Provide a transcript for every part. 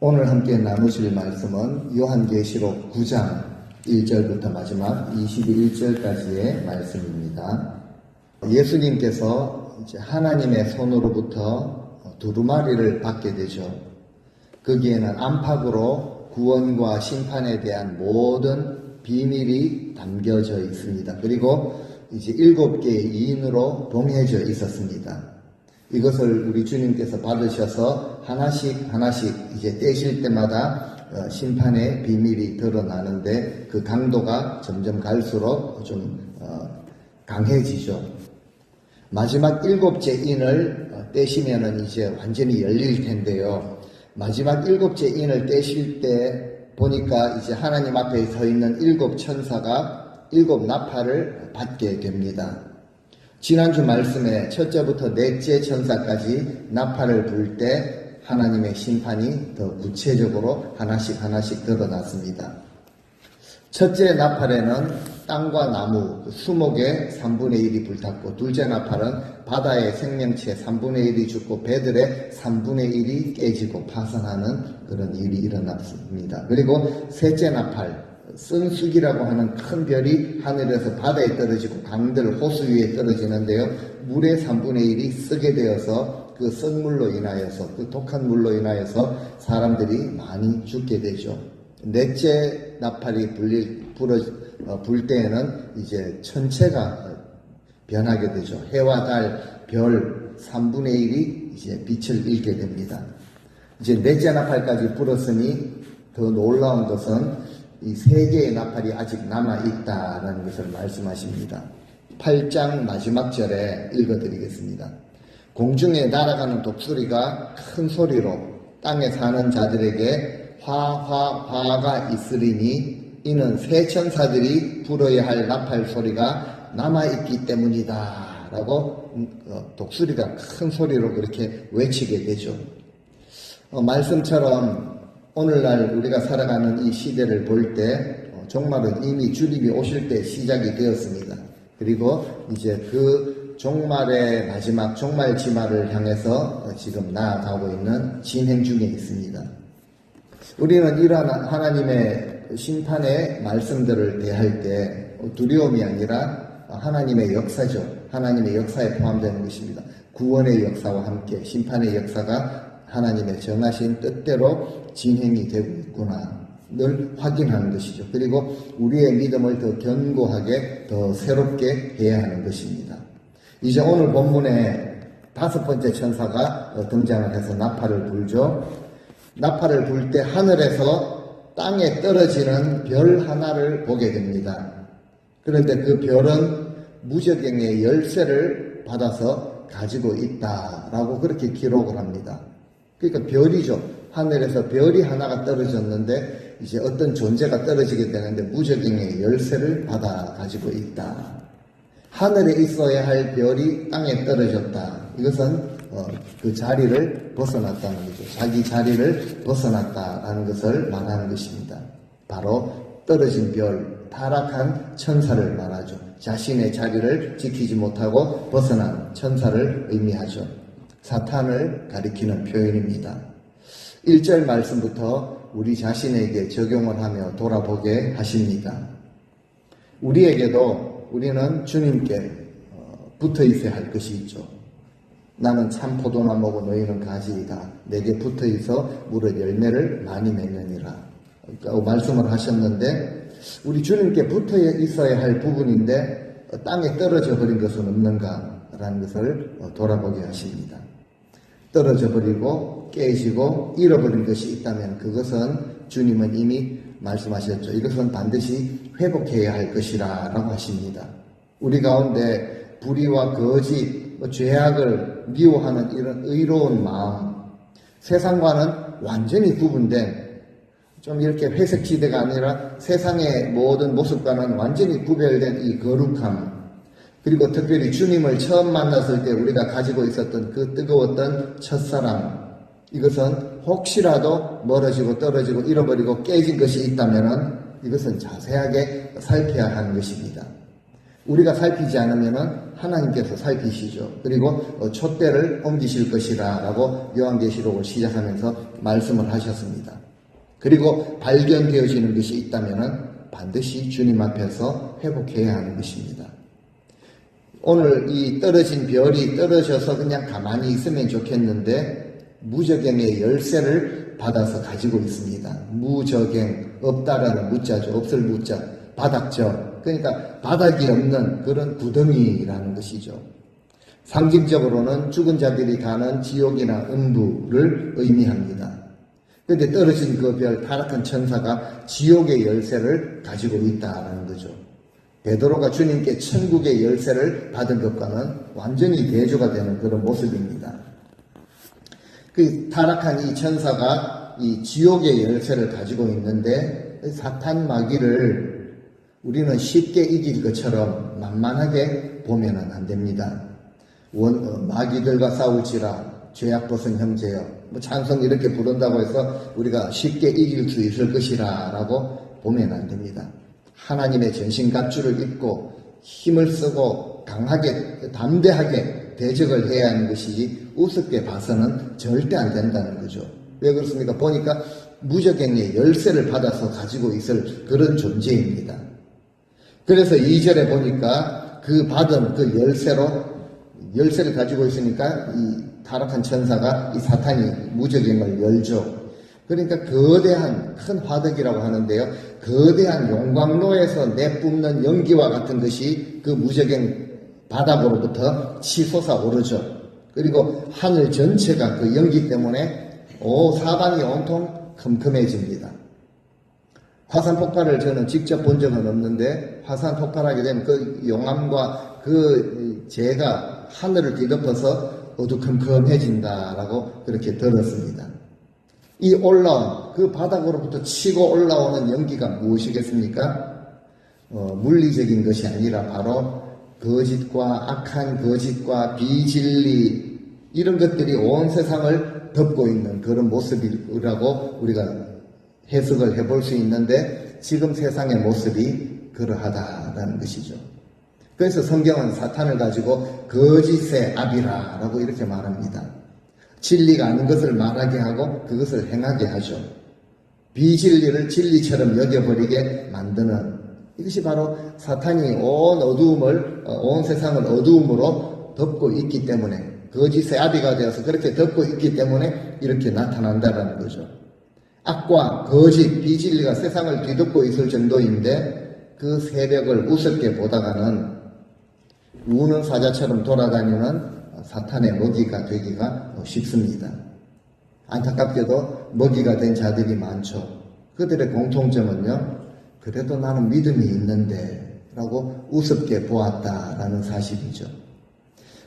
오늘 함께 나누실 말씀은 요한계시록 9장 1절부터 마지막 21절까지의 말씀입니다. 예수님께서 이제 하나님의 손으로부터 두루마리를 받게 되죠. 거기에는 안팎으로 구원과 심판에 대한 모든 비밀이 담겨져 있습니다. 그리고 이제 7개의 이인으로 봉해져 있었습니다. 이것을 우리 주님께서 받으셔서 하나씩 이제 떼실 때마다 심판의 비밀이 드러나는데 그 강도가 점점 갈수록 좀 강해지죠. 마지막 7째 인을 떼시면은 이제 완전히 열릴 텐데요. 마지막 7째 인을 떼실 때 보니까 이제 하나님 앞에 서 있는 7 천사가 7 나팔을 받게 됩니다. 지난주 말씀에 첫째부터 넷째 천사까지 나팔을 불 때 하나님의 심판이 더 구체적으로 하나씩 드러났습니다. 첫째 나팔에는 땅과 나무, 수목의 3분의 1이 불탔고, 둘째 나팔은 바다의 생명체 3분의 1이 죽고 배들의 3분의 1이 깨지고 파산하는 그런 일이 일어났습니다. 그리고 셋째 나팔, 쓴쑥이라고 하는 큰 별이 하늘에서 바다에 떨어지고 강들 호수 위에 떨어지는데요. 물의 3분의 1이 쓰게 되어서 그 썩물로 인하여서, 그 독한 물로 인하여서 사람들이 많이 죽게 되죠. 넷째 나팔이 불 때에는 이제 천체가 변하게 되죠. 해와 달, 별 3분의 1이 이제 빛을 잃게 됩니다. 이제 넷째 나팔까지 불었으니 더 놀라운 것은 이 3개의 나팔이 아직 남아있다라는 것을 말씀하십니다. 8장 마지막 절에 읽어드리겠습니다. 공중에 날아가는 독수리가 큰 소리로 땅에 사는 자들에게 화가 있으리니 이는 새 천사들이 불어야 할 나팔 소리가 남아있기 때문이다 라고 독수리가 큰 소리로 그렇게 외치게 되죠. 말씀처럼 오늘날 우리가 살아가는 이 시대를 볼 때 종말은 이미 주님이 오실 때 시작이 되었습니다. 그리고 이제 그 종말의 마지막 종말 지마를 향해서 지금 나아가고 있는 진행 중에 있습니다. 우리는 이러한 하나님의 심판의 말씀들을 대할 때 두려움이 아니라 하나님의 역사죠. 하나님의 역사에 포함되는 것입니다. 구원의 역사와 함께 심판의 역사가 하나님의 정하신 뜻대로 진행이 되고 있구나 늘 확인하는 것이죠. 그리고 우리의 믿음을 더 견고하게 더 새롭게 해야 하는 것입니다. 이제 오늘 본문에 5번째 천사가 등장을 해서 나팔을 불죠. 나팔을 불 때 하늘에서 땅에 떨어지는 별 하나를 보게 됩니다. 그런데 그 별은 무저갱의 열쇠를 받아서 가지고 있다라고 그렇게 기록을 합니다. 그러니까 별이죠. 하늘에서 별이 하나가 떨어졌는데 이제 어떤 존재가 떨어지게 되는데 무저갱의 열쇠를 받아 가지고 있다. 하늘에 있어야 할 별이 땅에 떨어졌다. 이것은 그 자리를 벗어났다는 거죠. 자기 자리를 벗어났다라는 것을 말하는 것입니다. 바로 떨어진 별, 타락한 천사를 말하죠. 자신의 자리를 지키지 못하고 벗어난 천사를 의미하죠. 사탄을 가리키는 표현입니다. 1절 말씀부터 우리 자신에게 적용을 하며 돌아보게 하십니다. 우리는 주님께 붙어 있어야 할 것이 있죠. 나는 참 포도나무고 너희는 가지이다. 내게 붙어 있어 무릇 열매를 많이 맺느니라. 말씀을 하셨는데 우리 주님께 붙어 있어야 할 부분인데 땅에 떨어져 버린 것은 없는가라는 것을 돌아보게 하십니다. 떨어져 버리고 깨지고 잃어버린 것이 있다면 그것은 주님은 이미 말씀하셨죠. 이것은 반드시 회복해야 할 것이라 라고 하십니다. 우리 가운데 불의와 거짓, 죄악을 미워하는 이런 의로운 마음, 세상과는 완전히 구분된 좀 이렇게 회색 지대가 아니라 세상의 모든 모습과는 완전히 구별된 이 거룩함, 그리고 특별히 주님을 처음 만났을 때 우리가 가지고 있었던 그 뜨거웠던 첫사랑, 이것은 혹시라도 멀어지고 떨어지고 잃어버리고 깨진 것이 있다면 이것은 자세하게 살펴야 하는 것입니다. 우리가 살피지 않으면은 하나님께서 살피시죠. 그리고 촛대를 옮기실 것이라 라고 요한계시록을 시작하면서 말씀을 하셨습니다. 그리고 발견되어지는 것이 있다면은 반드시 주님 앞에서 회복해야 하는 것입니다. 오늘 이 떨어진 별이 떨어져서 그냥 가만히 있으면 좋겠는데 무저갱의 열쇠를 받아서 가지고 있습니다. 무저갱, 없다라는 무자죠. 없을 무자, 바닥죠. 그러니까 바닥이 없는 그런 구덩이라는 것이죠. 상징적으로는 죽은 자들이 가는 지옥이나 음부를 의미합니다. 그런데 떨어진 그 별 타락한 천사가 지옥의 열쇠를 가지고 있다는 거죠. 베드로가 주님께 천국의 열쇠를 받은 것과는 완전히 대조가 되는 그런 모습입니다. 그 타락한 이 천사가 이 지옥의 열쇠를 가지고 있는데 사탄 마귀를 우리는 쉽게 이길 것처럼 만만하게 보면은 안 됩니다. 마귀들과 싸울지라 죄악 벗은 형제여, 찬송 이렇게 부른다고 해서 우리가 쉽게 이길 수 있을 것이라 라고 보면 안 됩니다. 하나님의 전신갑주를 입고 힘을 쓰고 강하게 담대하게 대적을 해야 하는 것이지 우습게 봐서는 절대 안 된다는 거죠. 왜 그렇습니까? 보니까 무저갱의 열쇠를 받아서 가지고 있을 그런 존재입니다. 그래서 2절에 보니까 그 받은 그 열쇠를 가지고 있으니까 이 타락한 천사가 이 사탄이 무저갱을 열죠. 그러니까 거대한 큰 화덕이라고 하는데요. 거대한 용광로에서 내뿜는 연기와 같은 것이 그 무저갱 바닥으로부터 치솟아 오르죠. 그리고 하늘 전체가 그 연기 때문에 사방이 온통 컴컴해집니다. 화산 폭발을 저는 직접 본 적은 없는데 화산 폭발하게 되면 그 용암과 그 재가 하늘을 뒤덮어서 어두컴컴해진다라고 그렇게 들었습니다. 이 올라온 그 바닥으로부터 치고 올라오는 연기가 무엇이겠습니까? 물리적인 것이 아니라 바로 거짓과 악한 거짓과 비진리 이런 것들이 온 세상을 덮고 있는 그런 모습이라고 우리가 해석을 해볼 수 있는데 지금 세상의 모습이 그러하다라는 것이죠. 그래서 성경은 사탄을 가지고 거짓의 아비라 라고 이렇게 말합니다. 진리가 아닌 것을 말하게 하고 그것을 행하게 하죠. 비진리를 진리처럼 여겨버리게 만드는 이것이 바로 사탄이 온 세상을 어두움으로 덮고 있기 때문에 거짓의 아비가 되어서 그렇게 덮고 있기 때문에 이렇게 나타난다는 거죠. 악과 거짓, 비진리가 세상을 뒤덮고 있을 정도인데 그 세력을 우습게 보다가는 우는 사자처럼 돌아다니는 사탄의 먹이가 되기가 쉽습니다. 안타깝게도 먹이가 된 자들이 많죠. 그들의 공통점은요, 그래도 나는 믿음이 있는데 라고 우습게 보았다라는 사실이죠.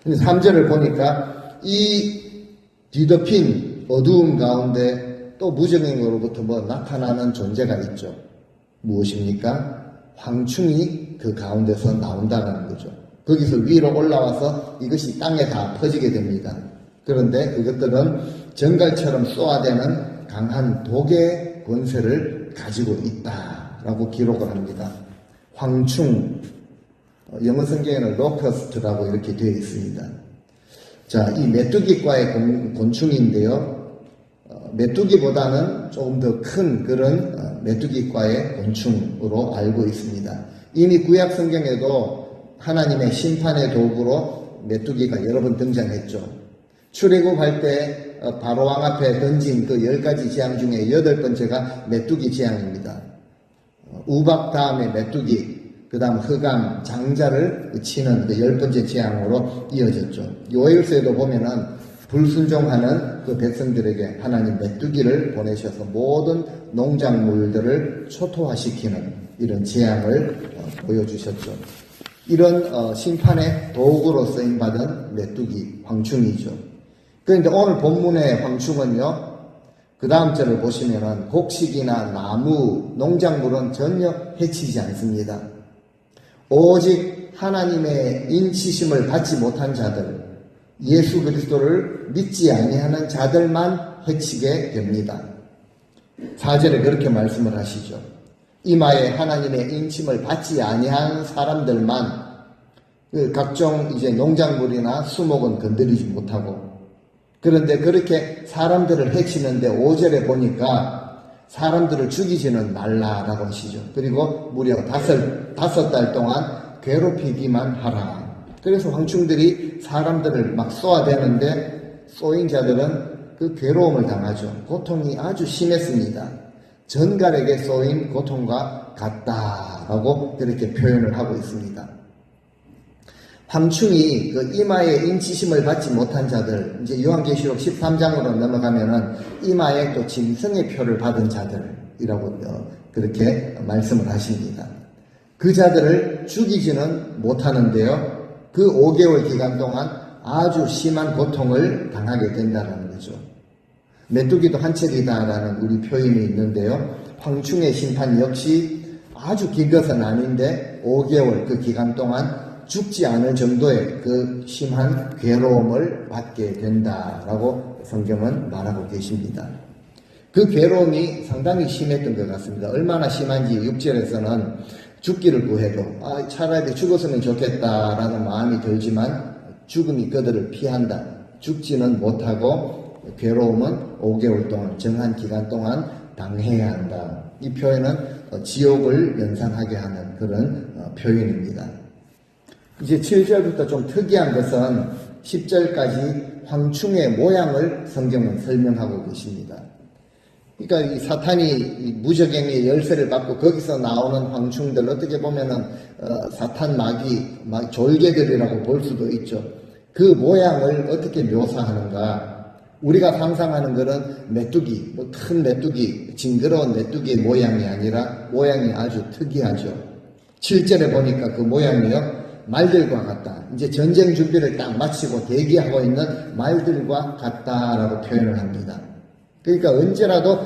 3절을 보니까 이 뒤덮인 어두움 가운데 또 무저갱으로부터 나타나는 존재가 있죠. 무엇입니까? 황충이 그 가운데서 나온다는 거죠. 거기서 위로 올라와서 이것이 땅에 다 퍼지게 됩니다. 그런데 그것들은 정갈처럼 쏘아대는 강한 독의 권세를 가지고 있다라고 기록을 합니다. 황충, 영어 성경에는 로커스트라고 이렇게 되어 있습니다. 자, 이 메뚜기과의 곤충인데요. 메뚜기보다는 조금 더 큰 그런 메뚜기과의 곤충으로 알고 있습니다. 이미 구약 성경에도 하나님의 심판의 도구로 메뚜기가 여러 번 등장했죠. 출애굽할 때 바로왕 앞에 던진 그 10가지 재앙 중에 8번째가 메뚜기 재앙입니다. 우박 다음에 메뚜기, 그 다음 흑암, 장자를 치는 그 10번째 재앙으로 이어졌죠. 요엘서에도 보면은 불순종하는 그 백성들에게 하나님 메뚜기를 보내셔서 모든 농작물들을 초토화시키는 이런 재앙을 보여주셨죠. 이런 심판의 도구로 쓰임받은 메뚜기, 황충이죠. 그런데 오늘 본문의 황충은요, 그 다음 절을 보시면은 곡식이나 나무, 농작물은 전혀 해치지 않습니다. 오직 하나님의 인치심을 받지 못한 자들, 예수 그리스도를 믿지 아니하는 자들만 해치게 됩니다. 4절에 그렇게 말씀을 하시죠. 이마에 하나님의 인침을 받지 아니한 사람들만 그 각종 이제 농작물이나 수목은 건드리지 못하고, 그런데 그렇게 사람들을 해치는데 5절에 보니까 사람들을 죽이지는 말라라고 하시죠. 그리고 무려 다섯 달 동안 괴롭히기만 하라. 그래서 황충들이 사람들을 막 쏘아대는데 쏘인 자들은 그 괴로움을 당하죠. 고통이 아주 심했습니다. 전갈에게 쏘인 고통과 같다라고 그렇게 표현을 하고 있습니다. 황충이 그 이마에 인치심을 받지 못한 자들, 이제 요한계시록 13장으로 넘어가면은 이마에 또 짐승의 표를 받은 자들이라고 그렇게 말씀을 하십니다. 그 자들을 죽이지는 못하는데요. 그 5개월 기간 동안 아주 심한 고통을 당하게 된다는 거죠. 메뚜기도 한 척이다라는 우리 표현이 있는데요. 황충의 심판 역시 아주 긴 것은 아닌데 5개월 그 기간 동안 죽지 않을 정도의 그 심한 괴로움을 받게 된다라고 성경은 말하고 계십니다. 그 괴로움이 상당히 심했던 것 같습니다. 얼마나 심한지 6절에서는 죽기를 구해도 차라리 죽었으면 좋겠다라는 마음이 들지만 죽음이 그들을 피한다. 죽지는 못하고 괴로움은 5개월 동안 정한 기간 동안 당해야 한다. 이 표현은 지옥을 연상하게 하는 그런 표현입니다. 이제 7절부터 좀 특이한 것은 10절까지 황충의 모양을 성경은 설명하고 계십니다. 그러니까 이 사탄이 무적행위의 열쇠를 받고 거기서 나오는 황충들, 어떻게 보면은 사탄 마귀 졸개들이라고 볼 수도 있죠. 그 모양을 어떻게 묘사하는가? 우리가 상상하는 것은 메뚜기, 큰 메뚜기, 징그러운 메뚜기의 모양이 아니라 모양이 아주 특이하죠. 7절에 보니까 그 모양이요, 말들과 같다. 이제 전쟁 준비를 딱 마치고 대기하고 있는 말들과 같다라고 표현을 합니다. 그러니까 언제라도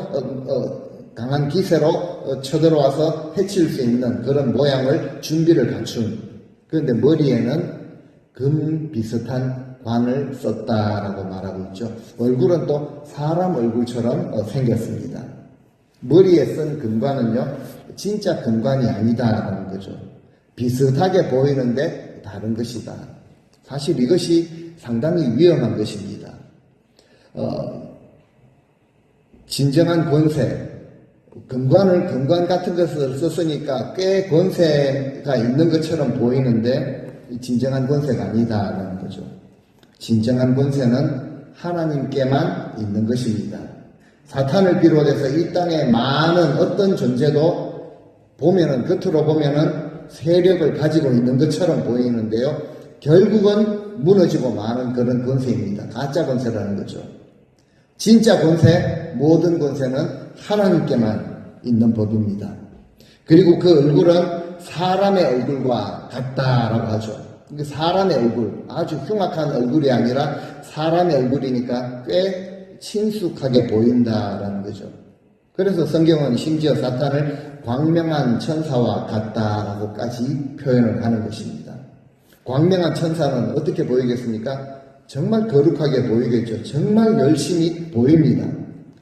강한 기세로 쳐들어와서 해칠 수 있는 그런 모양을 준비를 갖춘. 그런데 머리에는 금 비슷한 관을 썼다라고 말하고 있죠. 얼굴은 또 사람 얼굴처럼 생겼습니다. 머리에 쓴 금관은요, 진짜 금관이 아니다라는 거죠. 비슷하게 보이는데 다른 것이다. 사실 이것이 상당히 위험한 것입니다. 진정한 권세, 금관 같은 것을 썼으니까 꽤 권세가 있는 것처럼 보이는데 진정한 권세가 아니다라는 거죠. 진정한 권세는 하나님께만 있는 것입니다. 사탄을 비롯해서 이 땅에 많은 어떤 존재도 보면은, 겉으로 보면은 세력을 가지고 있는 것처럼 보이는데요. 결국은 무너지고 마는 그런 권세입니다. 가짜 권세라는 거죠. 진짜 권세, 모든 권세는 하나님께만 있는 법입니다. 그리고 그 얼굴은 사람의 얼굴과 같다라고 하죠. 사람의 얼굴, 아주 흉악한 얼굴이 아니라 사람의 얼굴이니까 꽤 친숙하게 보인다라는 거죠. 그래서 성경은 심지어 사탄을 광명한 천사와 같다라고까지 표현을 하는 것입니다. 광명한 천사는 어떻게 보이겠습니까? 정말 거룩하게 보이겠죠. 정말 열심히 보입니다.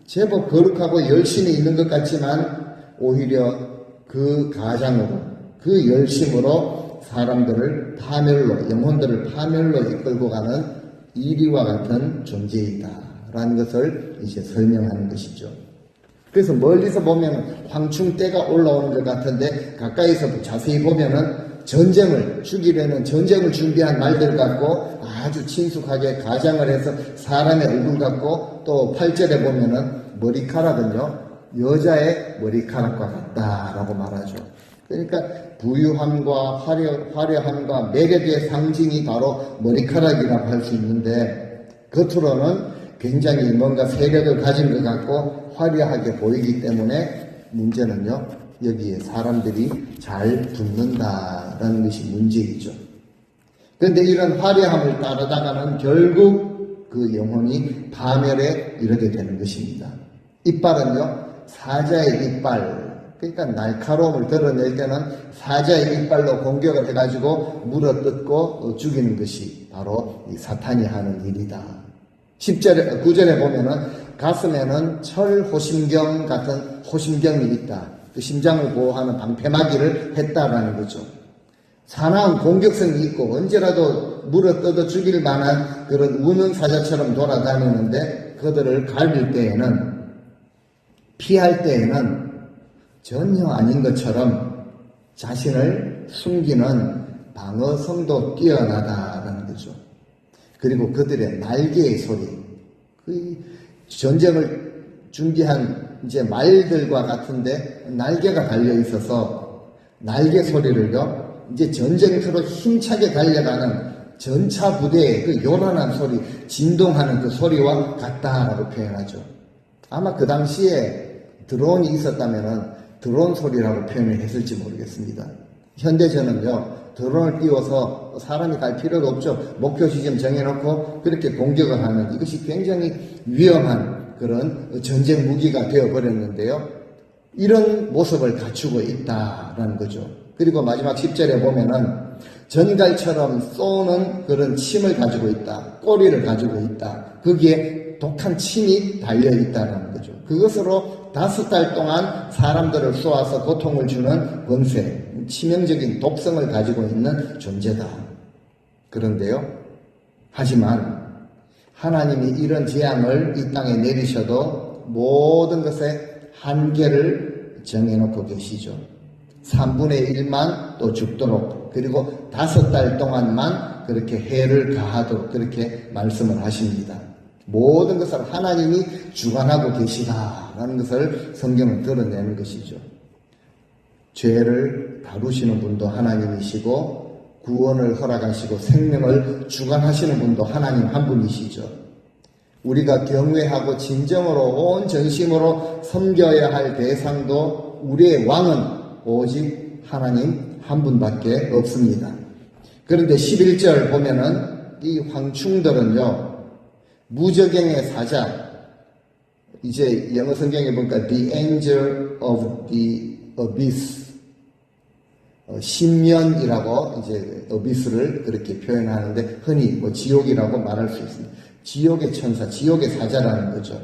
제법 거룩하고 열심히 있는 것 같지만 오히려 그 가장으로, 그 열심으로 사람들을 파멸로, 영혼들을 파멸로 이끌고 가는 이리와 같은 존재이다라는 것을 이제 설명하는 것이죠. 그래서 멀리서 보면 황충떼가 올라오는 것 같은데 가까이서 자세히 보면은 전쟁을 죽이려는 전쟁을 준비한 말들 같고 아주 친숙하게 가장을 해서 사람의 얼굴 같고, 또 8절에 보면은 머리카락은요 여자의 머리카락과 같다라고 말하죠. 그러니까 부유함과 화려함과 매력의 상징이 바로 머리카락이라고 할 수 있는데, 겉으로는 굉장히 뭔가 세력을 가진 것 같고 화려하게 보이기 때문에 문제는요, 여기에 사람들이 잘 붙는다라는 것이 문제이죠. 그런데 이런 화려함을 따르다가는 결국 그 영혼이 파멸에 이르게 되는 것입니다. 이빨은요, 사자의 이빨, 그러니까 날카로움을 드러낼 때는 사자의 이빨로 공격을 해가지고 물어뜯고 죽이는 것이 바로 이 사탄이 하는 일이다. 9절에 보면은 가슴에는 철 호심경 같은 호심경이 있다. 그 심장을 보호하는 방패막이를 했다라는 거죠. 사나운 공격성이 있고 언제라도 물어 뜯어 죽일 만한 그런 우는 사자처럼 돌아다니는데 그들을 갈릴 때에는, 피할 때에는 전혀 아닌 것처럼 자신을 숨기는 방어성도 뛰어나다라는 거죠. 그리고 그들의 날개의 소리, 그 전쟁을 준비한 이제 말들과 같은데 날개가 달려 있어서 날개 소리를요, 이제 전쟁터로 힘차게 달려가는 전차 부대의 그 요란한 소리, 진동하는 그 소리와 같다라고 표현하죠. 아마 그 당시에 드론이 있었다면은 드론 소리라고 표현을 했을지 모르겠습니다. 현대전은요, 드론을 띄워서 사람이 갈 필요도 없죠. 목표 지점 정해놓고 그렇게 공격을 하는, 이것이 굉장히 위험한 그런 전쟁 무기가 되어버렸는데요. 이런 모습을 갖추고 있다라는 거죠. 그리고 마지막 10절에 보면은 전갈처럼 쏘는 그런 침을 가지고 있다. 꼬리를 가지고 있다. 거기에 독한 침이 달려있다는 거죠. 그것으로 5달 동안 사람들을 쏘아서 고통을 주는 권세, 치명적인 독성을 가지고 있는 존재다. 그런데요, 하지만 하나님이 이런 재앙을 이 땅에 내리셔도 모든 것에 한계를 정해놓고 계시죠. 3분의 1만 또 죽도록, 그리고 5달 동안만 그렇게 해를 가하도록 그렇게 말씀을 하십니다. 모든 것을 하나님이 주관하고 계시다라는 것을 성경은 드러내는 것이죠. 죄를 다루시는 분도 하나님이시고 구원을 허락하시고 생명을 주관하시는 분도 하나님 한 분이시죠. 우리가 경외하고 진정으로 온 전심으로 섬겨야 할 대상도 우리의 왕은 오직 하나님 한 분밖에 없습니다. 그런데 11절 보면은 이 황충들은요, 무저갱의 사자, 이제 영어 성경에 보니까 the angel of the abyss, 심연이라고 이제 abyss를 그렇게 표현하는데 흔히 뭐 지옥이라고 말할 수 있습니다. 지옥의 천사, 지옥의 사자라는 거죠.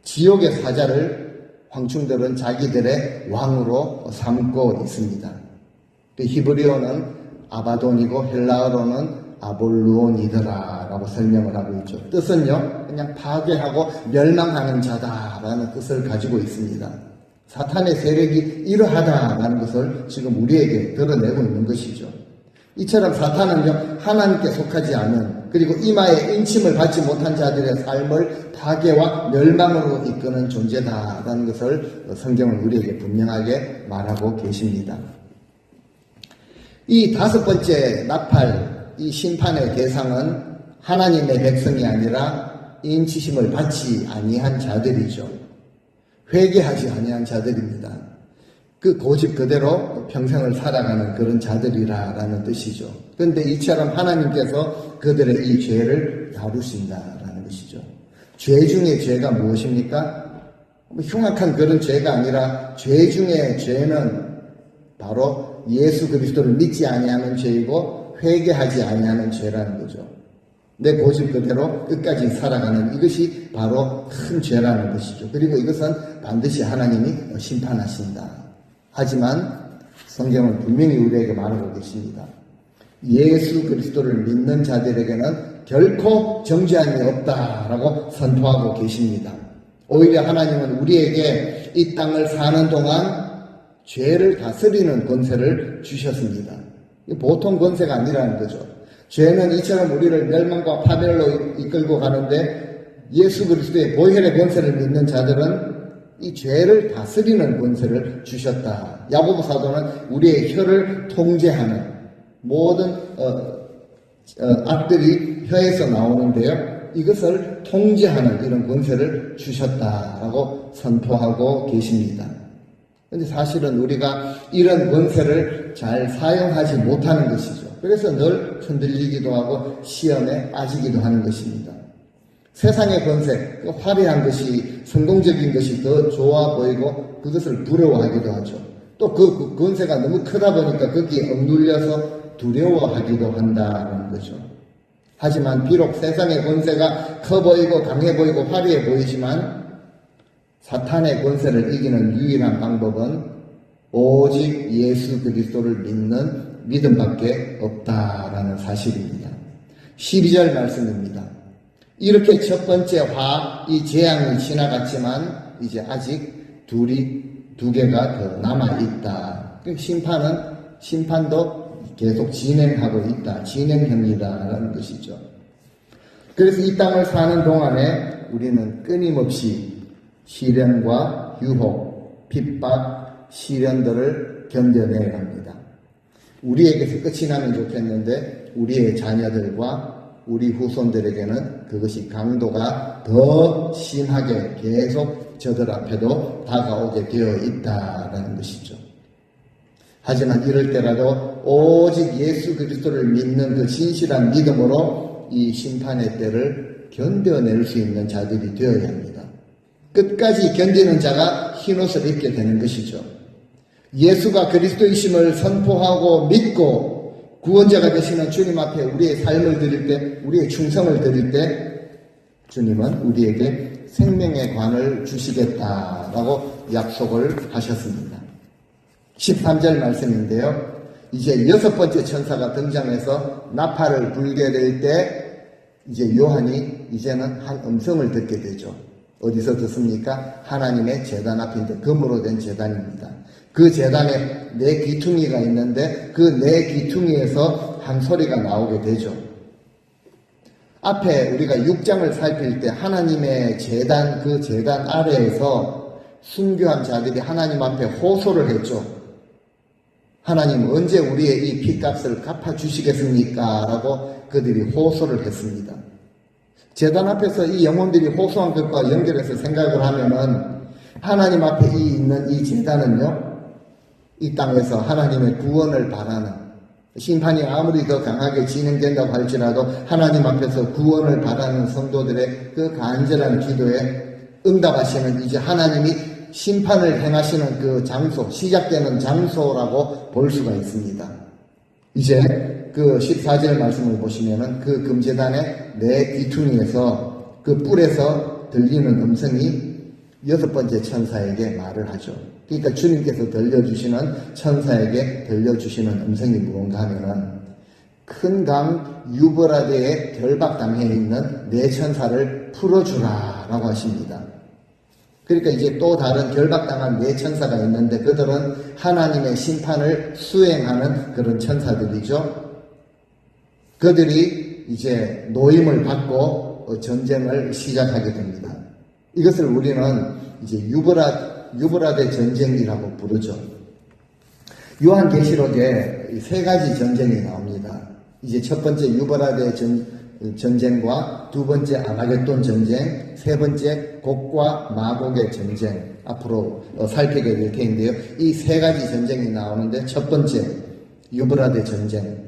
지옥의 사자를 황충들은 자기들의 왕으로 삼고 있습니다. 히브리어는 아바돈이고 헬라어로는 아볼루온이더라라고 설명을 하고 있죠. 뜻은요, 그냥 파괴하고 멸망하는 자다라는 뜻을 가지고 있습니다. 사탄의 세력이 이러하다라는 것을 지금 우리에게 드러내고 있는 것이죠. 이처럼 사탄은요, 하나님께 속하지 않은, 그리고 이마에 인침을 받지 못한 자들의 삶을 파괴와 멸망으로 이끄는 존재다라는 것을 성경은 우리에게 분명하게 말하고 계십니다. 이 5번째 나팔, 이 심판의 대상은 하나님의 백성이 아니라 인치심을 받지 아니한 자들이죠. 회개하지 아니한 자들입니다. 그 고집 그대로 평생을 살아가는 그런 자들이라는 뜻이죠. 그런데 이처럼 하나님께서 그들의 이 죄를 다루신다라는 것이죠. 죄 중에 죄가 무엇입니까? 흉악한 그런 죄가 아니라 죄 중에 죄는 바로 예수 그리스도를 믿지 아니하는 죄이고 회개하지 아니하는 죄라는 거죠. 내 고집 그대로 끝까지 살아가는 이것이 바로 큰 죄라는 것이죠. 그리고 이것은 반드시 하나님이 심판하신다. 하지만 성경은 분명히 우리에게 말하고 계십니다. 예수 그리스도를 믿는 자들에게는 결코 정죄함이 없다라고 선포하고 계십니다. 오히려 하나님은 우리에게 이 땅을 사는 동안 죄를 다스리는 권세를 주셨습니다. 보통 권세가 아니라는 거죠. 죄는 이처럼 우리를 멸망과 파멸로 이끌고 가는데 예수 그리스도의 보혈의 권세를 믿는 자들은 이 죄를 다스리는 권세를 주셨다. 야고보 사도는 우리의 혀를 통제하는 모든 악들이 혀에서 나오는데요. 이것을 통제하는 이런 권세를 주셨다라고 선포하고 계십니다. 그런데 사실은 우리가 이런 권세를 잘 사용하지 못하는 것이죠. 그래서 늘 흔들리기도 하고 시험에 빠지기도 하는 것입니다. 세상의 권세, 그 화려한 것이, 성공적인 것이 더 좋아 보이고 그것을 부러워하기도 하죠. 또 그 권세가 너무 크다 보니까 거기에 억눌려서 두려워하기도 한다는 거죠. 하지만 비록 세상의 권세가 커 보이고 강해 보이고 화려해 보이지만 사탄의 권세를 이기는 유일한 방법은 오직 예수 그리스도를 믿는 믿음밖에 없다라는 사실입니다. 12절 말씀입니다. 이렇게 첫 번째 이 재앙이 지나갔지만 이제 아직 두 개가 더 남아있다. 심판도 계속 진행하고 있다. 진행형이다라는 것이죠. 그래서 이 땅을 사는 동안에 우리는 끊임없이 시련과 유혹, 핍박, 시련들을 견뎌내야 합니다. 우리에게서 끝이 나면 좋겠는데 우리의 자녀들과 우리 후손들에게는 그것이 강도가 더 심하게 계속 저들 앞에도 다가오게 되어 있다라는 것이죠. 하지만 이럴 때라도 오직 예수 그리스도를 믿는 그 진실한 믿음으로 이 심판의 때를 견뎌낼 수 있는 자들이 되어야 합니다. 끝까지 견디는 자가 흰옷을 입게 되는 것이죠. 예수가 그리스도이심을 선포하고 믿고 구원자가 되시는 주님 앞에 우리의 삶을 드릴 때, 우리의 충성을 드릴 때 주님은 우리에게 생명의 관을 주시겠다라고 약속을 하셨습니다. 13절 말씀인데요. 이제 여섯 번째 천사가 등장해서 나팔을 불게 될 때 이제 요한이 이제는 한 음성을 듣게 되죠. 어디서 듣습니까? 하나님의 제단 앞인데 금으로 된 제단입니다. 그 제단에 네 귀퉁이가 있는데 그 네 귀퉁이에서 한 소리가 나오게 되죠. 앞에 우리가 6장을 살필 때 하나님의 제단, 그 제단 아래에서 순교한 자들이 하나님 앞에 호소를 했죠. 하나님 언제 우리의 이 핏값을 갚아주시겠습니까? 라고 그들이 호소를 했습니다. 제단 앞에서 이 영혼들이 호소한 것과 연결해서 생각을 하면은 하나님 앞에 있는 이 제단은요, 이 땅에서 하나님의 구원을 바라는, 심판이 아무리 더 강하게 진행된다고 할지라도 하나님 앞에서 구원을 바라는 성도들의 그 간절한 기도에 응답하시는 이제 하나님이 심판을 행하시는 그 장소, 시작되는 장소라고 볼 수가 있습니다. 이제 그 14절 말씀을 보시면은 그 금제단의 네 귀퉁이에서 그 뿔에서 들리는 음성이 여섯 번째 천사에게 말을 하죠. 그러니까 주님께서 들려주시는 천사에게 들려주시는 음성이 무언가 하면은 큰 강 유브라데에 결박당해 있는 네 천사를 풀어주라 라고 하십니다. 그러니까 이제 또 다른 결박당한 네 천사가 있는데 그들은 하나님의 심판을 수행하는 그런 천사들이죠. 그들이 이제 노임을 받고 전쟁을 시작하게 됩니다. 이것을 우리는 이제 유브라데 전쟁이라고 부르죠. 요한계시록에 세 가지 전쟁이 나옵니다. 이제 첫 번째 유브라데 전쟁과 두 번째 아마겟돈 전쟁, 세 번째 곡과 마곡의 전쟁, 앞으로 살피게 될 텐데요. 이 세 가지 전쟁이 나오는데 첫 번째 유브라데 전쟁,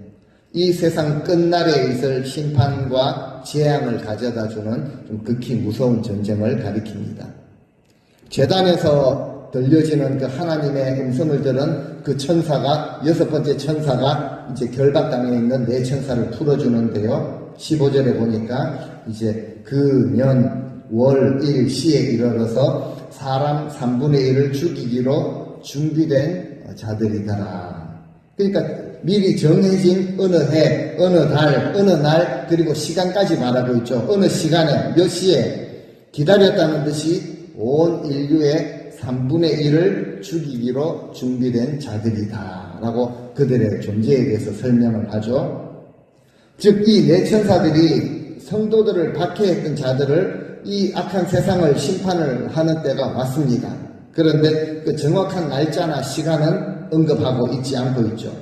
이 세상 끝날에 있을 심판과 재앙을 가져다주는 좀 극히 무서운 전쟁을 가리킵니다. 제단에서 들려지는 그 하나님의 음성을 들은 그 천사가, 여섯 번째 천사가 이제 결박당해 있는 네 천사를 풀어주는데요. 15절에 보니까 이제 그 년, 월, 일, 시에 이르러서 사람 3분의 1을 죽이기로 준비된 자들이더라. 그러니까 미리 정해진 어느 해, 어느 달, 어느 날, 그리고 시간까지 말하고 있죠. 어느 시간에, 몇 시에 기다렸다는 듯이 온 인류의 3분의 1을 죽이기로 준비된 자들이다 라고 그들의 존재에 대해서 설명을 하죠. 즉 이 네 천사들이 성도들을 박해했던 자들을 이 악한 세상을 심판을 하는 때가 왔습니다. 그런데 그 정확한 날짜나 시간은 언급하고 있지 않고 있죠.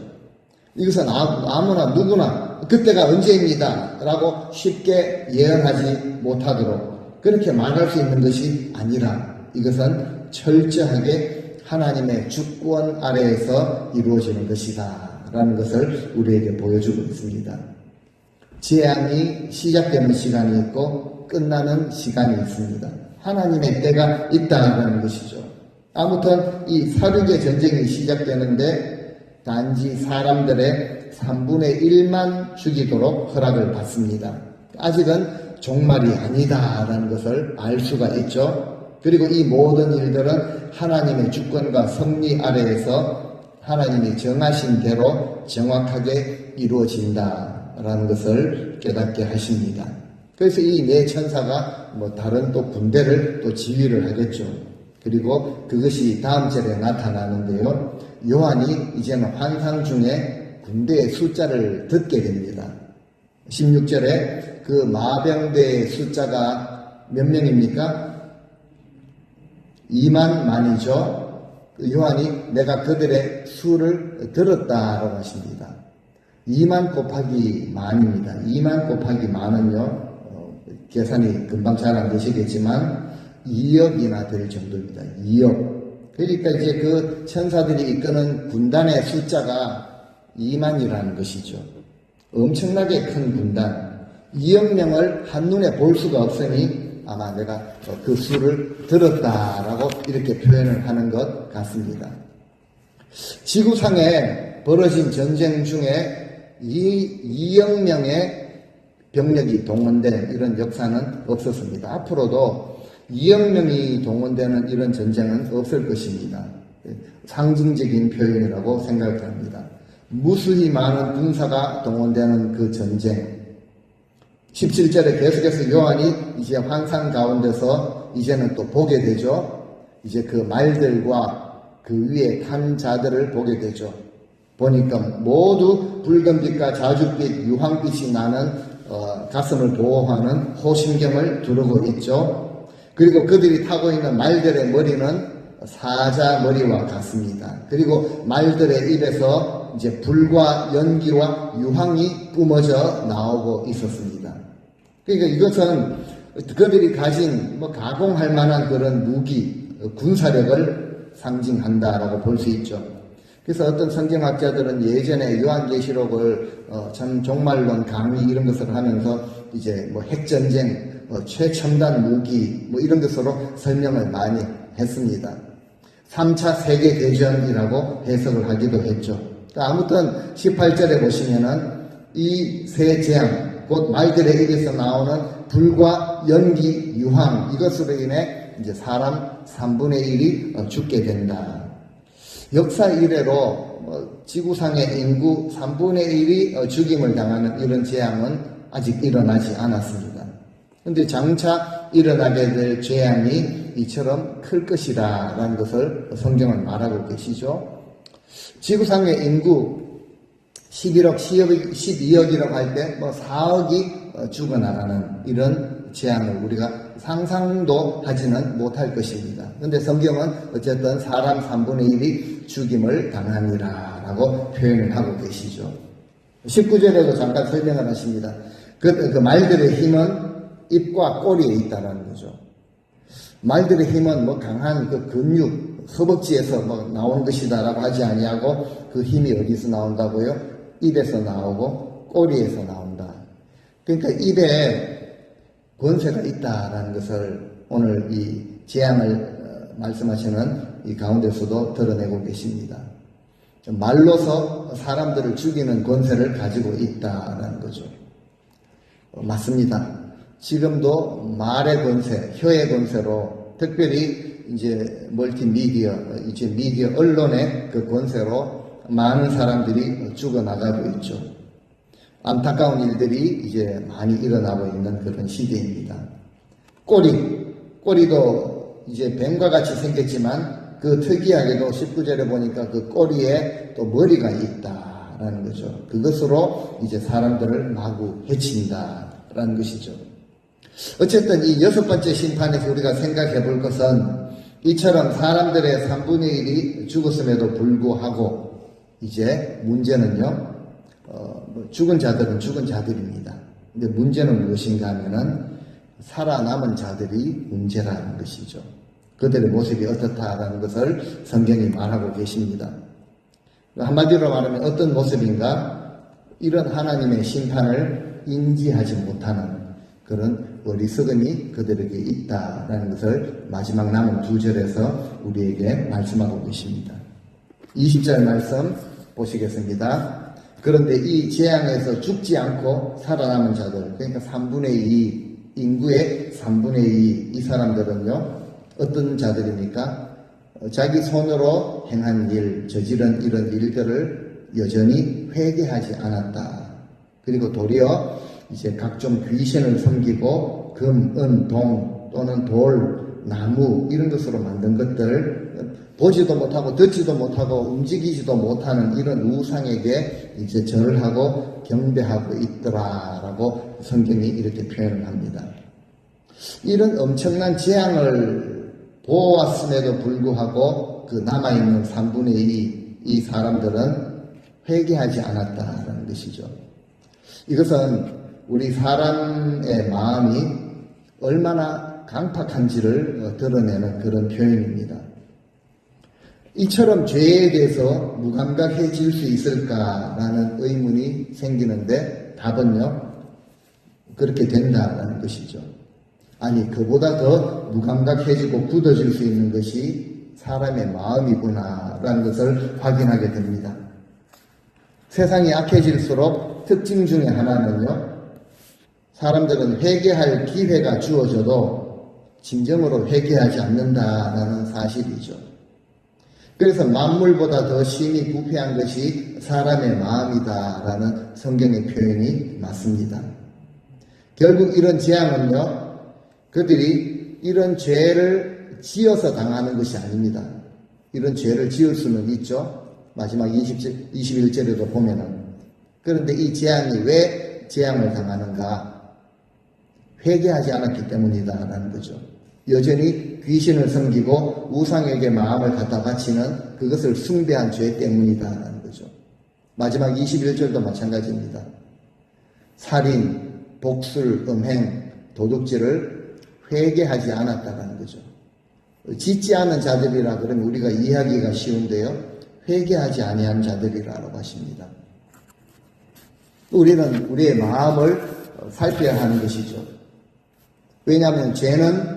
이것은 아무나 누구나 그때가 언제입니다 라고 쉽게 예언하지 못하도록 그렇게 말할 수 있는 것이 아니라 이것은 철저하게 하나님의 주권 아래에서 이루어지는 것이다 라는 것을 우리에게 보여주고 있습니다. 재앙이 시작되는 시간이 있고 끝나는 시간이 있습니다. 하나님의 때가 있다는 것이죠. 아무튼 이 사륙의 전쟁이 시작되는데 단지 사람들의 3분의 1만 죽이도록 허락을 받습니다. 아직은 종말이 아니다라는 것을 알 수가 있죠. 그리고 이 모든 일들은 하나님의 주권과 섭리 아래에서 하나님이 정하신 대로 정확하게 이루어진다라는 것을 깨닫게 하십니다. 그래서 이 네 천사가 뭐 다른 또 군대를 또 지휘를 하겠죠. 그리고 그것이 다음 절에 나타나는데요. 요한이 이제는 환상 중에 군대의 숫자를 듣게 됩니다. 16절에 그 마병대의 숫자가 몇 명입니까? 2만 만이죠. 요한이 내가 그들의 수를 들었다라고 하십니다. 2만 곱하기 만입니다. 2만 곱하기 만은요, 계산이 금방 잘 안 되시겠지만 2억이나 될 정도입니다. 2억. 그러니까 이제 그 천사들이 이끄는 군단의 숫자가 2만이라는 것이죠. 엄청나게 큰 군단. 2억 명을 한눈에 볼 수가 없으니 아마 내가 그 수를 들었다라고 이렇게 표현을 하는 것 같습니다. 지구상에 벌어진 전쟁 중에 2억 명의 병력이 동원된 이런 역사는 없었습니다. 앞으로도 2억 명이 동원되는 이런 전쟁은 없을 것입니다. 상징적인 표현이라고 생각을 합니다. 무수히 많은 군사가 동원되는 그 전쟁. 17절에 계속해서 요한이 이제 환상 가운데서 이제는 또 보게 되죠. 이제 그 말들과 그 위에 탄 자들을 보게 되죠. 보니까 모두 붉은빛과 자줏빛, 유황빛이 나는 가슴을 보호하는 호심경을 두르고 있죠. 그리고 그들이 타고 있는 말들의 머리는 사자 머리와 같습니다. 그리고 말들의 입에서 이제 불과 연기와 유황이 뿜어져 나오고 있었습니다. 그러니까 이것은 그들이 가진 가공할 만한 그런 무기, 군사력을 상징한다라고 볼 수 있죠. 그래서 어떤 성경학자들은 예전에 요한계시록을 참 종말론 강의 이런 것을 하면서 이제 핵전쟁, 최첨단 무기 이런 것으로 설명을 많이 했습니다. 3차 세계대전이라고 해석을 하기도 했죠. 아무튼 18절에 보시면은 이 세 재앙, 곧 말들의 입에서 나오는 불과 연기, 유황 이것으로 인해 이제 사람 3분의 1이 죽게 된다. 역사 이래로 지구상의 인구 3분의 1이 죽임을 당하는 이런 재앙은 아직 일어나지 않았습니다. 그런데 장차 일어나게 될 재앙이 이처럼 클 것이다 라는 것을 성경은 말하고 계시죠. 지구상의 인구 11억, 12억이라고 할 때 4억이 죽어나가는 이런 재앙을 우리가 상상도 하지는 못할 것입니다. 그런데 성경은 어쨌든 사람 3분의 1이 죽임을 당하니라 라고 표현을 하고 계시죠. 19절에도 잠깐 설명을 하십니다. 그 말들의 힘은 입과 꼬리에 있다는 거죠. 말들의 힘은 강한 그 근육, 허벅지에서 나오는 것이다 라고 하지 아니하고 그 힘이 어디서 나온다고요? 입에서 나오고 꼬리에서 나온다. 그러니까 입에 권세가 있다라는 것을 오늘 이 재앙을 말씀하시는 이 가운데서도 드러내고 계십니다. 말로서 사람들을 죽이는 권세를 가지고 있다라는 거죠. 맞습니다. 지금도 말의 권세, 혀의 권세로 특별히 이제 멀티미디어, 이제 미디어 언론의 그 권세로 많은 사람들이 죽어나가고 있죠. 안타까운 일들이 이제 많이 일어나고 있는 그런 시대입니다. 꼬리도 이제 뱀과 같이 생겼지만 그 특이하게도 19절에 보니까 그 꼬리에 또 머리가 있다라는 거죠. 그것으로 이제 사람들을 마구 해친다라는 것이죠. 어쨌든 이 6번째 심판에서 우리가 생각해 볼 것은 이처럼 사람들의 3분의 1이 죽었음에도 불구하고 이제 문제는요, 죽은 자들은 죽은 자들입니다. 근데 문제는 무엇인가 하면은 살아남은 자들이 문제라는 것이죠. 그들의 모습이 어떻다라는 것을 성경이 말하고 계십니다. 한마디로 말하면 어떤 모습인가? 이런 하나님의 심판을 인지하지 못하는 그런 어리석음이 그들에게 있다라는 것을 마지막 남은 2절에서 우리에게 말씀하고 계십니다. 20절 말씀 보시겠습니다. 그런데 이 재앙에서 죽지 않고 살아남은 자들, 그러니까 3분의 2, 인구의 3분의 2, 이 사람들은요, 어떤 자들입니까? 자기 손으로 행한 일, 저지른 이런 일들을 여전히 회개하지 않았다. 그리고 도리어 이제 각종 귀신을 섬기고 금, 은, 동 또는 돌, 나무 이런 것으로 만든 것들을 보지도 못하고 듣지도 못하고 움직이지도 못하는 이런 우상에게 이제 절하고 경배하고 있더라라고 성경이 이렇게 표현을 합니다. 이런 엄청난 재앙을 보았음에도 불구하고 그 남아있는 3분의 2이 사람들은 회개하지 않았다라는 것이죠. 이것은 우리 사람의 마음이 얼마나 강팍한지를 드러내는 그런 표현입니다. 이처럼 죄에 대해서 무감각해질 수 있을까라는 의문이 생기는데 답은요, 그렇게 된다라는 것이죠. 아니, 그보다 더 무감각해지고 굳어질 수 있는 것이 사람의 마음이구나라는 것을 확인하게 됩니다. 세상이 악해질수록 특징 중에 하나는요, 사람들은 회개할 기회가 주어져도 진정으로 회개하지 않는다라는 사실이죠. 그래서 만물보다 더 심히 부패한 것이 사람의 마음이다라는 성경의 표현이 맞습니다. 결국 이런 재앙은요, 그들이 이런 죄를 지어서 당하는 것이 아닙니다. 이런 죄를 지을 수는 있죠. 마지막 21절에도 보면은. 그런데 이 재앙이 왜 재앙을 당하는가? 회개하지 않았기 때문이다라는 거죠. 여전히 귀신을 섬기고 우상에게 마음을 갖다 바치는 그것을 숭배한 죄 때문이다라는 거죠. 마지막 21절도 마찬가지입니다. 살인, 복술, 음행, 도둑질을 회개하지 않았다라는 거죠. 짓지 않은 자들이라 그러면 우리가 이해하기가 쉬운데요, 회개하지 아니한 자들이라고 하십니다. 우리는 우리의 마음을 살펴야 하는 것이죠. 왜냐하면 죄는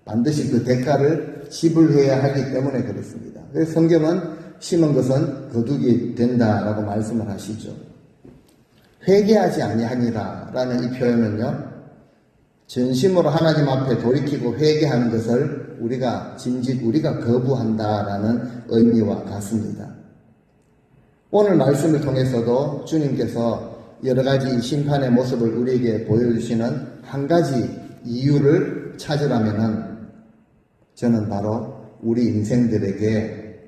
반드시 그 대가를 지불해야 하기 때문에 그렇습니다. 그래서 성경은 심은 것은 거두게 된다라고 말씀을 하시죠. 회개하지 아니하니라 라는 이 표현은요, 전심으로 하나님 앞에 돌이키고 회개하는 것을 우리가 거부한다라는 의미와 같습니다. 오늘 말씀을 통해서도 주님께서 여러 가지 심판의 모습을 우리에게 보여주시는 한 가지 이유를 찾으라면은 저는 바로 우리 인생들에게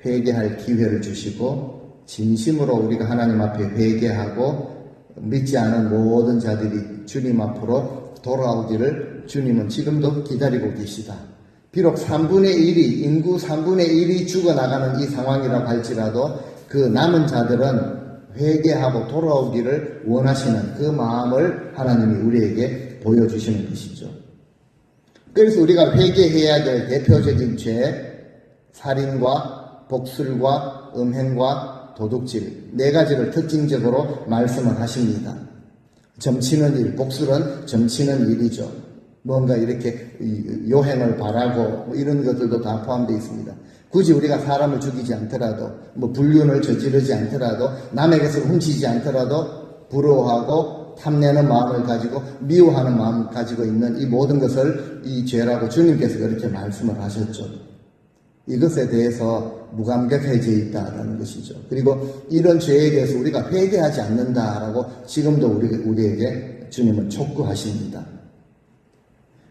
회개할 기회를 주시고 진심으로 우리가 하나님 앞에 회개하고 믿지 않은 모든 자들이 주님 앞으로 돌아오기를 주님은 지금도 기다리고 계시다. 비록 3분의 1이, 인구 3분의 1이 죽어나가는 이 상황이라고 할지라도 그 남은 자들은 회개하고 돌아오기를 원하시는 그 마음을 하나님이 우리에게 보여주시는 것이죠. 그래서 우리가 회개해야 될 대표적인 죄, 살인과 복술과 음행과 도둑질, 네 가지를 특징적으로 말씀을 하십니다. 점치는 일, 복술은 점치는 일이죠. 뭔가 이렇게 요행을 바라고 이런 것들도 다 포함되어 있습니다. 굳이 우리가 사람을 죽이지 않더라도, 불륜을 저지르지 않더라도, 남의 것을 훔치지 않더라도 부러워하고 탐내는 마음을 가지고 미워하는 마음을 가지고 있는 이 모든 것을 이 죄라고 주님께서 그렇게 말씀을 하셨죠. 이것에 대해서 무감각해져 있다라는 것이죠. 그리고 이런 죄에 대해서 우리가 회개하지 않는다라고 지금도 우리에게 주님은 촉구하십니다.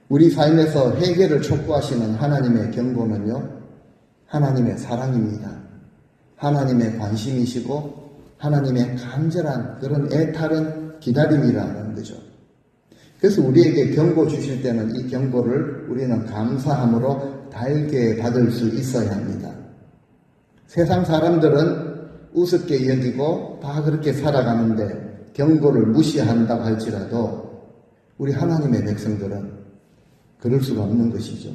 우리 삶에서 회개를 촉구하시는 하나님의 경고는요, 하나님의 사랑입니다. 하나님의 관심이시고 하나님의 간절한 그런 애타른 기다림이라는 거죠. 그래서 우리에게 경고 주실 때는 이 경고를 우리는 감사함으로 달게 받을 수 있어야 합니다. 세상 사람들은 우습게 여기고 다 그렇게 살아가는데 경고를 무시한다고 할지라도 우리 하나님의 백성들은 그럴 수가 없는 것이죠.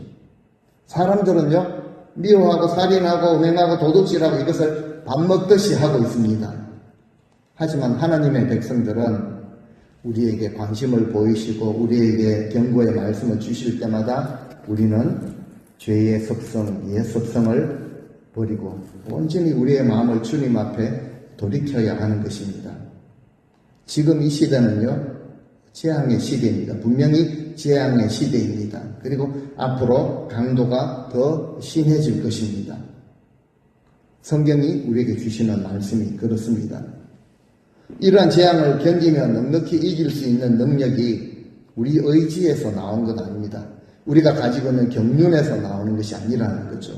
사람들은요, 미워하고 살인하고 음행하고 도둑질하고 이것을 밥 먹듯이 하고 있습니다. 하지만 하나님의 백성들은 우리에게 관심을 보이시고 우리에게 경고의 말씀을 주실 때마다 우리는 죄의 습성, 옛 습성을 버리고 온전히 우리의 마음을 주님 앞에 돌이켜야 하는 것입니다. 지금 이 시대는요, 재앙의 시대입니다. 분명히 재앙의 시대입니다. 그리고 앞으로 강도가 더 심해질 것입니다. 성경이 우리에게 주시는 말씀이 그렇습니다. 이러한 재앙을 견디며 넉넉히 이길 수 있는 능력이 우리 의지에서 나온 것 아닙니다. 우리가 가지고 있는 경륜에서 나오는 것이 아니라는 거죠.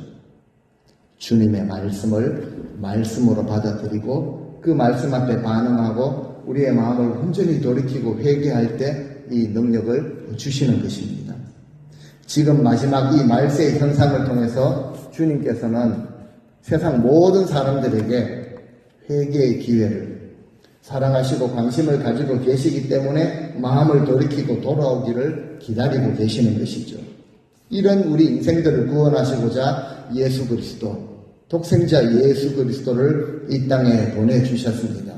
주님의 말씀을 말씀으로 받아들이고 그 말씀 앞에 반응하고 우리의 마음을 온전히 돌이키고 회개할 때 이 능력을 주시는 것입니다. 지금 마지막 이 말세의 현상을 통해서 주님께서는 세상 모든 사람들에게 회개의 기회를 사랑하시고 관심을 가지고 계시기 때문에 마음을 돌이키고 돌아오기를 기다리고 계시는 것이죠. 이런 우리 인생들을 구원하시고자 예수 그리스도, 독생자 예수 그리스도를 이 땅에 보내주셨습니다.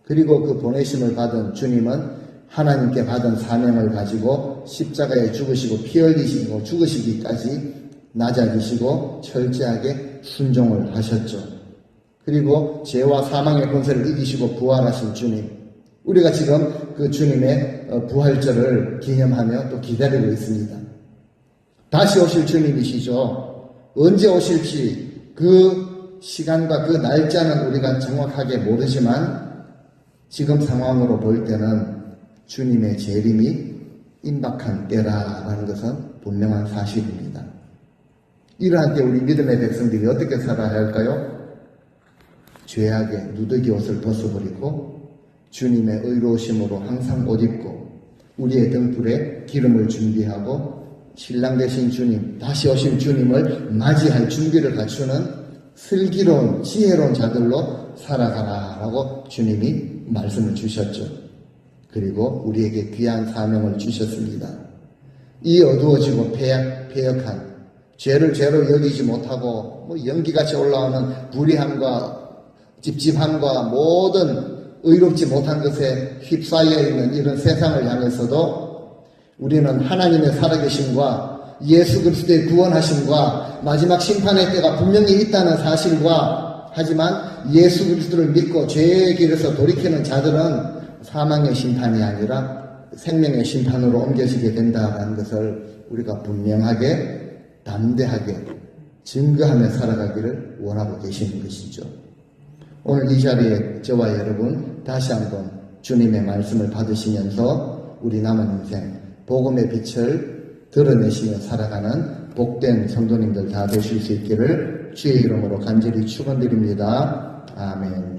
그리고 그 보내심을 받은 주님은 하나님께 받은 사명을 가지고 십자가에 죽으시고 피 흘리시고 죽으시기까지 낮아지시고 철저하게 순종을 하셨죠. 그리고 죄와 사망의 권세를 이기시고 부활하신 주님, 우리가 지금 그 주님의 부활절을 기념하며 또 기다리고 있습니다. 다시 오실 주님이시죠. 언제 오실지 그 시간과 그 날짜는 우리가 정확하게 모르지만 지금 상황으로 볼 때는 주님의 재림이 임박한 때라는 것은 분명한 사실입니다. 이러한 때 우리 믿음의 백성들이 어떻게 살아야 할까요? 죄악의 누더기 옷을 벗어버리고 주님의 의로우심으로 항상 옷 입고 우리의 등불에 기름을 준비하고 신랑 되신 주님, 다시 오실 주님을 맞이할 준비를 갖추는 슬기로운 지혜로운 자들로 살아가라라고 주님이 말씀을 주셨죠. 그리고 우리에게 귀한 사명을 주셨습니다. 이 어두워지고 패역한 죄를 죄로 여기지 못하고 연기같이 올라오는 불의함과 찝찝함과 모든 의롭지 못한 것에 휩싸여 있는 이런 세상을 향해서도 우리는 하나님의 살아계심과 예수 그리스도의 구원하심과 마지막 심판의 때가 분명히 있다는 사실과 하지만 예수 그리스도를 믿고 죄의 길에서 돌이키는 자들은 사망의 심판이 아니라 생명의 심판으로 옮겨지게 된다는 것을 우리가 분명하게 담대하게 증거하며 살아가기를 원하고 계시는 것이죠. 오늘 이 자리에 저와 여러분 다시 한번 주님의 말씀을 받으시면서 우리 남은 인생 복음의 빛을 드러내시며 살아가는 복된 성도님들 다 되실 수 있기를 주의 이름으로 간절히 축원드립니다. 아멘.